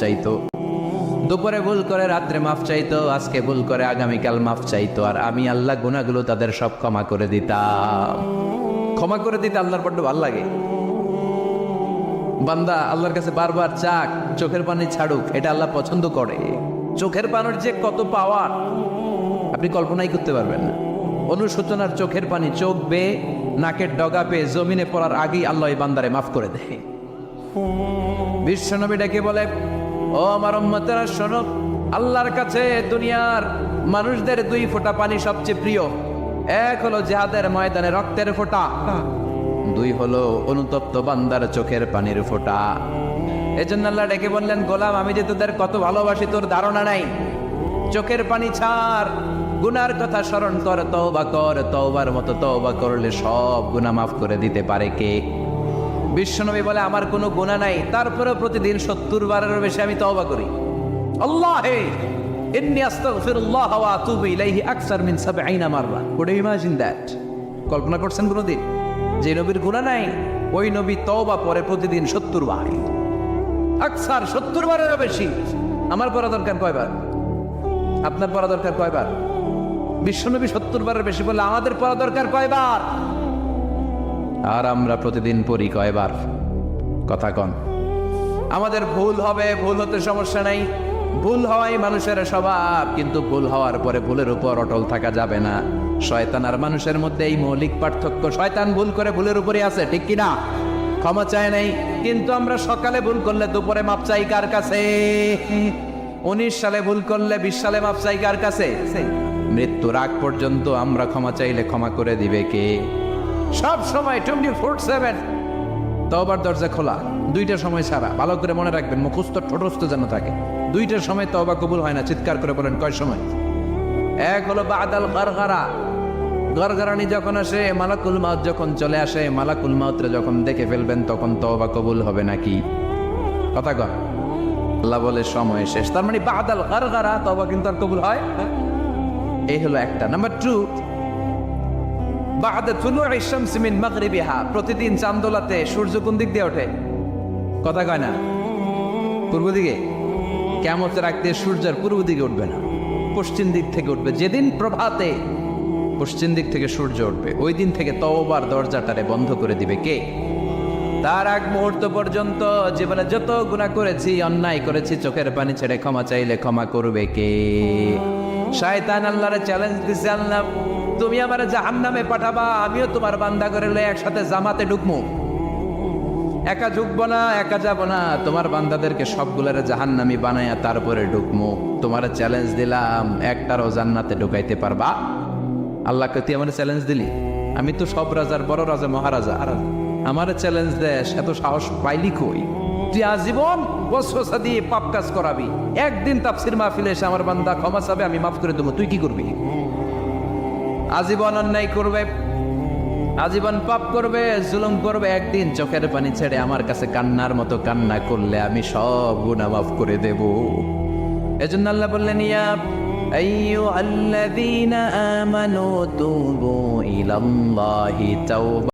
চাইতো, দুপুরে ভুল করে রাত্রে মাফ চাইতো, আজকে ভুল করে আগামীকাল মাফ চাইতো, আর আমি আল্লাহ গুনাহগুলো তাদের সব ক্ষমা করে দিতাম। ক্ষমা করে দিতে আল্লাহর বড্ড ভালো লাগে। বান্দা আল্লাহর কাছে বারবার চাক, চোখের পানি ছাড়ুক, এটা আল্লাহ পছন্দ করে। চোখের পানির যে কত পাওয়ার আপনি কল্পনাই করতে পারবেন না। অনুশোচনার চোখের পানি চোখ বেয়ে নাকের ডগা পেয়ে জমিনে পড়ার আগেই আল্লাহ এই বান্দারে মাফ করে দেয়। বিশ্বনবী ডেকে বলে, ও আমার উম্মতেরা শোনো, আল্লাহর কাছে দুনিয়ার মানুষদের দুই ফোঁটা পানি সবচেয়ে প্রিয়। এক হলো জিহাদের ময়দানে রক্তের ফোঁটা, দুই হলো অনুতপ্ত বান্দার চোখের পানির ফোঁটা। এজন্য আল্লাহ ডেকে বললেন, গোলাম আমি যে তোদের কত ভালোবাসি তোর ধারণা নাই। চোখের পানি ছাড়, গুনার কথা স্মরণ কর, তওবা কর, তওবার মতো তওবা করলে সব গুনাহ মাফ করে দিতে পারে কে? বিশ্বনবী বলে, আমার কোনো গুনাহ নাই, তারপরেও প্রতিদিন 70 বারেরও বেশি আমি তওবা করি। আল্লাহে ইন্নী আস্তাগফিরুল্লাহ ওয়া আতুবু ইলাইহি আকসার মিন 70 মাররা। Could you imagine that? কল্পনা করছেন কোনোদিন যে নবীর গুনাহ নাই, ওই নবী তওবা পরে প্রতিদিন 70 বার, আকসার 70 বারেরও বেশি। আমার পড়া দরকার কয়বার? আপনার পড়া দরকার কয়বার? বিশ্বনবী 70 বারের বেশি বলে আমাদের পড়া দরকার কয়বার? আর আমরা প্রতিদিন পড়ি কয়বার? কথা কন। আমাদের ভুল হবে, ভুল হতে সমস্যা নাই, ভুল হওয়াই মানুষের স্বভাব, কিন্তু ভুল হওয়ার পরে ভুলের উপর অটল থাকা যাবে না। শয়তান আর মানুষের মধ্যে এই মৌলিক পার্থক্য। শয়তান ভুল করে ভুলের উপরই আছে, ঠিক কিনা? ক্ষমা চায় নাই, কিন্তু আমরা সকালে ভুল করলে দুপুরে মাপ চাই কার কাছে? 19 সালে ভুল করলে 20 সালে মাপ চাই কার কাছে? মৃত্যুর আগ পর্যন্ত আমরা ক্ষমা চাইলে ক্ষমা করে দিবে কে? সব সময় 24/7 তওবার দরজা খোলা, দুইটা সময় ছাড়া। ভালো করে মনে রাখবেন, মুখস্থ ঠোঁটস্থ যেন থাকে। দুইটার সময় তওবা কবুল হয় না। চিৎকার করে বলেন, কয় সময়? এক হলো বাদাল গারগারা, গরগরানি যখন আসে, মালাকুল মাউত যখন চলে আসে, মালাকুল মাউতরে যখন দেখে ফেলবেন তখন তওবা কবুল হবে নাকি? কথা কন। আল্লাহ বলে সময় শেষ, তার মানে বাদাল গারগারা তওবা কিন্তু আর কবুল হয়। এই হলো একটা। নাম্বার 2, বাদা তুলুই শামস মিন মাগরিবিহা, প্রতিদিন চাঁদোলাতে সূর্য কোন দিক দিয়ে ওঠে? কথা কয় না? পূর্ব দিকে। কিয়ামতের আগ দিয়ে সূর্যের পূর্ব দিকে উঠবে না, পশ্চিম দিক থেকে উঠবে। যেদিন প্রভাতে পশ্চিম দিক থেকে সূর্য উঠবে, ওই দিন থেকে তওবার দরজাটারে বন্ধ করে দিবে কে? তার আগ মুহূর্ত পর্যন্ত জীবনে যত গুনাহ করেছি, অন্যায় করেছি, চোখের পানি ছেড়ে ক্ষমা চাইলে ক্ষমা করবে কে? শয়তান আল্লাহরে চ্যালেঞ্জ দিছে, আল্লাহ তুমি আমারে জাহান্নামে পাঠাবা, আমিও তোমার বান্দা করে লয়ে একসাথে জামাতে ঢুকমু। একা ঢুকবো না, একা যাবো না, তোমার বান্দাদেরকে সবগুলোর জাহান্নামী বানায়া তারপরে ঢুকমু। তোমার চ্যালেঞ্জ দিলাম, একটারও জান্নাতে ঢুকাইতে পারবা? আল্লাহকে তুই আমার চ্যালেঞ্জ দিলি? আমি তো সব রাজার বড় রাজা, মহারাজা, আমার চ্যালেঞ্জ দেশ, এত সাহস পাইলি কই? তুই আজীবন ওয়াসওয়াসা দিয়ে পাপ কাজ করাবি, একদিন তাফসীর মাহফিলে এসে আমার বান্দা ক্ষমা চাবে, আমি মাফ করে দেবো, তুই কি করবি? আজীবন অন্যায় করবে, আজীবন পাপ করবে, জুলুম করবে, একদিন চোখের পানি ছেড়ে আমার কাছে কান্নার মতো কান্না করলে আমি সব গুনাহ মাফ করে দেব। এজন্য আল্লাহ বললেন, ইয়া আইয়ুহাল্লাযীনা আমানু তুবু ইলাল্লাহি তাওবা